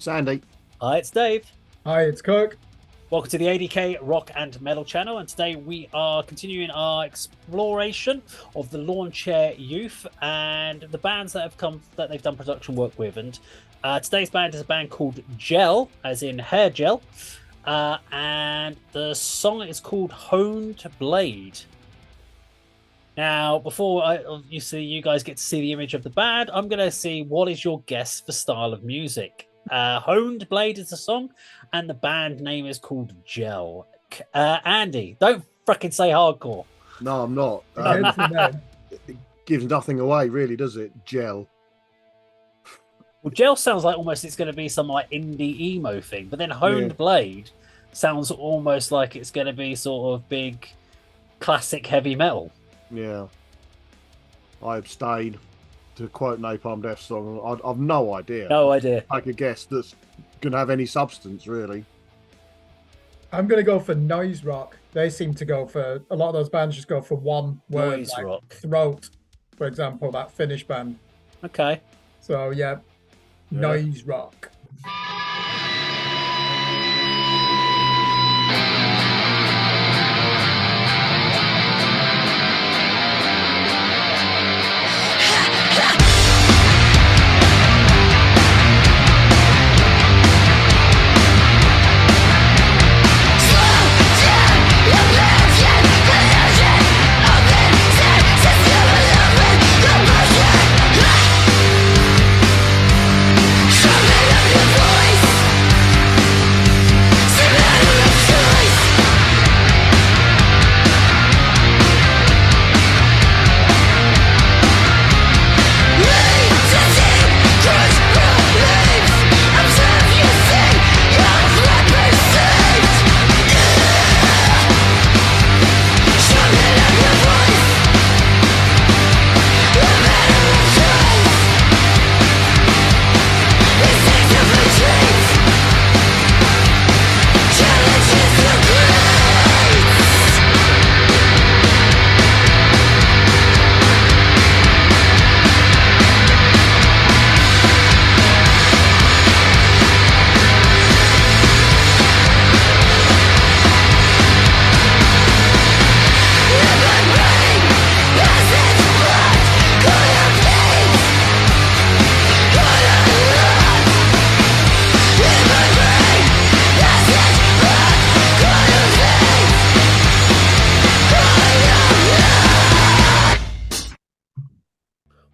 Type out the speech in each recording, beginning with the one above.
Sandy. Hi, it's Dave. Hi, it's Kirk. Welcome to the A.D.K Rock and Metal channel, and today we are continuing our exploration of the Lawnchair youth and the bands that they've done production work with. And today's band is a band called Gel, as in hair gel, and the song is called Honed Blade. Now, before you guys get to see the image of the band, I'm going to see what is your guess for style of music. Honed Blade is the song, and the band name is called Gel. Andy, don't fucking say hardcore. No, I'm not. It gives nothing away, really, does it? Gel. Well, Gel sounds like almost it's going to be some like indie emo thing, but then Honed Blade sounds almost like it's going to be sort of big classic heavy metal. Yeah. I abstain. To quote Napalm Death's song, I've no idea. No idea. I could guess that's going to have any substance, really. I'm going to go for noise rock. They seem to go for, a lot of those bands just go for one word. Noise like rock. Throat, for example, that Finnish band. Okay. So, yeah. Noise rock.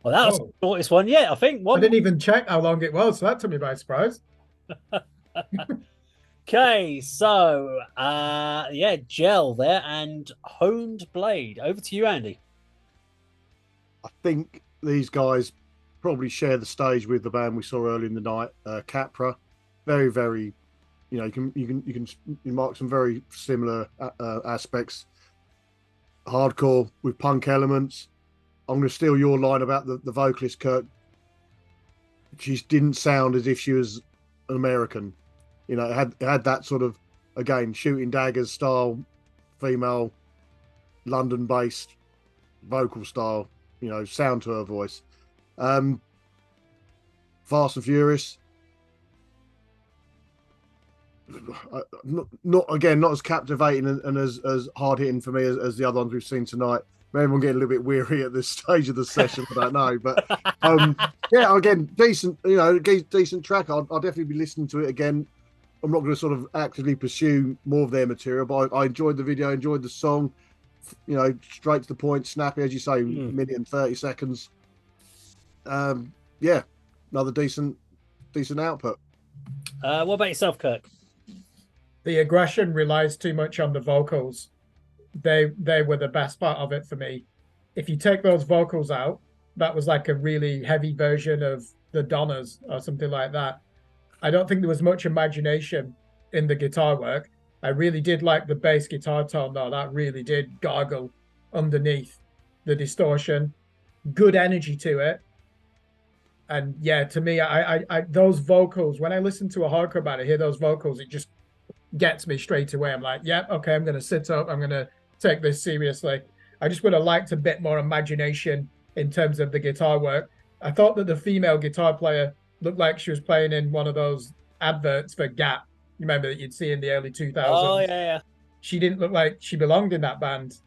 Well, that was the shortest one yet, I think. I didn't even check how long it was, so that took me by surprise. Okay, so Gel there and Honed Blade. Over to you, Andy. I think these guys probably share the stage with the band we saw earlier in the night, Capra. Very, very, you can mark some very similar aspects. Hardcore with punk elements. I'm going to steal your line about the vocalist, Kirk. She didn't sound as if she was an American. You know, it had that sort of, again, shooting daggers style, female, London-based vocal style, sound to her voice. Fast and Furious. Not as captivating and as hard-hitting for me as the other ones we've seen tonight. Maybe I'm getting a little bit weary at this stage of the session. I don't know, but again, decent track. I'll definitely be listening to it again. I'm not going to sort of actively pursue more of their material, but I enjoyed the video, enjoyed the song. Straight to the point, snappy, as you say, minute and 30 seconds. Another decent output. What about yourself, Kirk? The aggression relies too much on the vocals. They were the best part of it for me. If you take those vocals out, that was like a really heavy version of the Donnas or something like that. I don't think there was much imagination in the guitar work. I really did like the bass guitar tone, though. That really did gargle underneath the distortion. Good energy to it. And yeah, to me, I those vocals, when I listen to a hardcore band, I hear those vocals, it just gets me straight away. I'm like, yeah, okay, I'm going to sit up. I'm going to take this seriously. I just would have liked a bit more imagination in terms of the guitar work. I thought that the female guitar player looked like she was playing in one of those adverts for Gap. You remember that you'd see in the early 2000s. Oh yeah. She didn't look like she belonged in that band.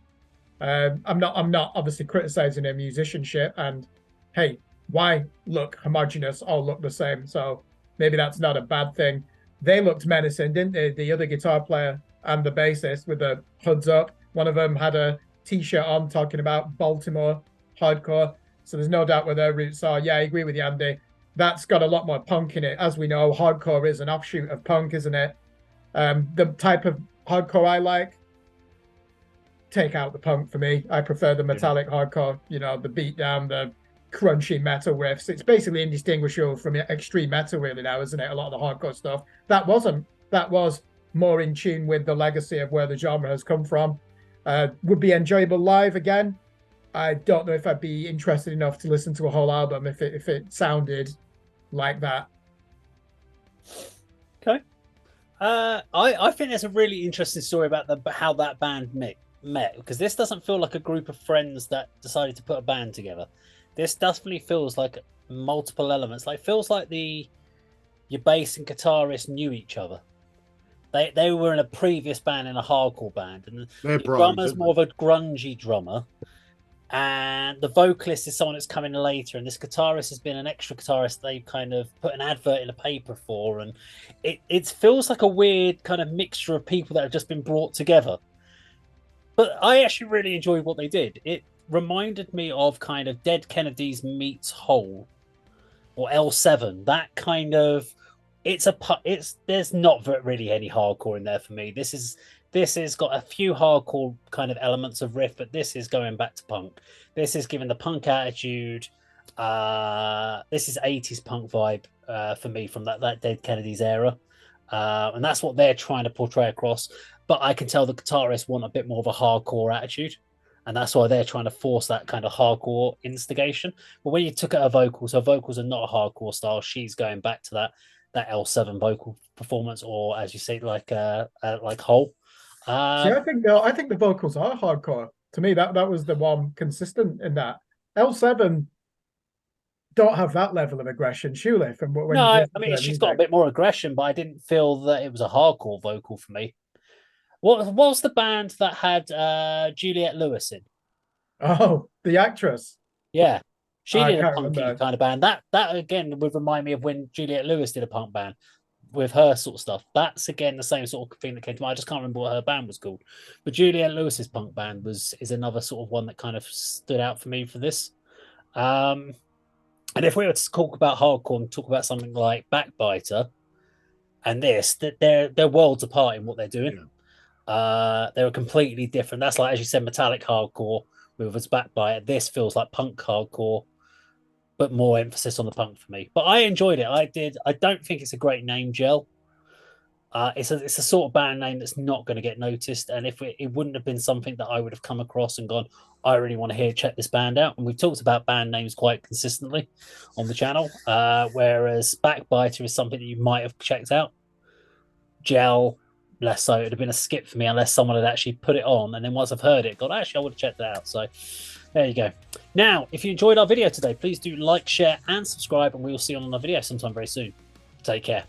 I'm not obviously criticizing her musicianship. And hey, why look homogenous? All look the same. So maybe that's not a bad thing. They looked menacing, didn't they? The other guitar player and the bassist with the hoods up. One of them had a T-shirt on talking about Baltimore hardcore. So there's no doubt where their roots are. Yeah, I agree with you, Andy. That's got a lot more punk in it. As we know, hardcore is an offshoot of punk, isn't it? The type of hardcore I like, take out the punk for me. I prefer the metallic hardcore, the beat down, the crunchy metal riffs. It's basically indistinguishable from extreme metal really now, isn't it? A lot of the hardcore stuff. That was more in tune with the legacy of where the genre has come from. Would be enjoyable live again. I don't know if I'd be interested enough to listen to a whole album if it sounded like that. Okay. I think there's a really interesting story about how that band met, because this doesn't feel like a group of friends that decided to put a band together. This definitely feels like multiple elements. Like feels like your bass and guitarist knew each other. They were in a previous band, in a hardcore band, and the drummer's more of a grungy drummer, and the vocalist is someone that's coming later, and this guitarist has been an extra guitarist they've kind of put an advert in a paper for, and it feels like a weird kind of mixture of people that have just been brought together. But I actually really enjoyed what they did. It reminded me of kind of Dead Kennedys meets Hole or L7. That kind of there's not really any hardcore in there for me. This has got a few hardcore kind of elements of riff, but this is going back to punk. This is giving the punk attitude. This is 80s punk vibe for me from that Dead Kennedys era. And that's what they're trying to portray across. But I can tell the guitarists want a bit more of a hardcore attitude. And that's why they're trying to force that kind of hardcore instigation. But when you took at her vocals are not a hardcore style. She's going back to that L7 vocal performance, or as you say, like Hole. See, I think the vocals are hardcore. To me, that was the one consistent in that. L7 don't have that level of aggression, surely. I mean, she's got a bit more aggression, but I didn't feel that it was a hardcore vocal for me. What was the band that had Juliette Lewis in? Oh, the actress. Yeah, she did a punky kind of band. That again would remind me of when Juliette Lewis did a punk band with her sort of stuff. That's again the same sort of thing that came to mind. I just can't remember what her band was called. But Juliette Lewis's punk band is another sort of one that kind of stood out for me for this. And if we were to talk about hardcore and talk about something like Backbiter and this, that they're worlds apart in what they're doing. Yeah. They're completely different. That's like, as you said, metallic hardcore with its Backbiter. This feels like punk hardcore, but more emphasis on the punk for me. But I enjoyed it. I did. I don't think it's a great name, Gel. It's a sort of band name that's not going to get noticed. And if it wouldn't have been something that I would have come across and gone, I really want to check this band out. And we've talked about band names quite consistently on the channel. Whereas Backbiter is something that you might have checked out. Gel, less so. It would have been a skip for me unless someone had actually put it on. And then once I've heard it, God, actually, I would have checked that out. So there you go. Now, if you enjoyed our video today, please do like, share, and subscribe. And we will see you on another video sometime very soon. Take care.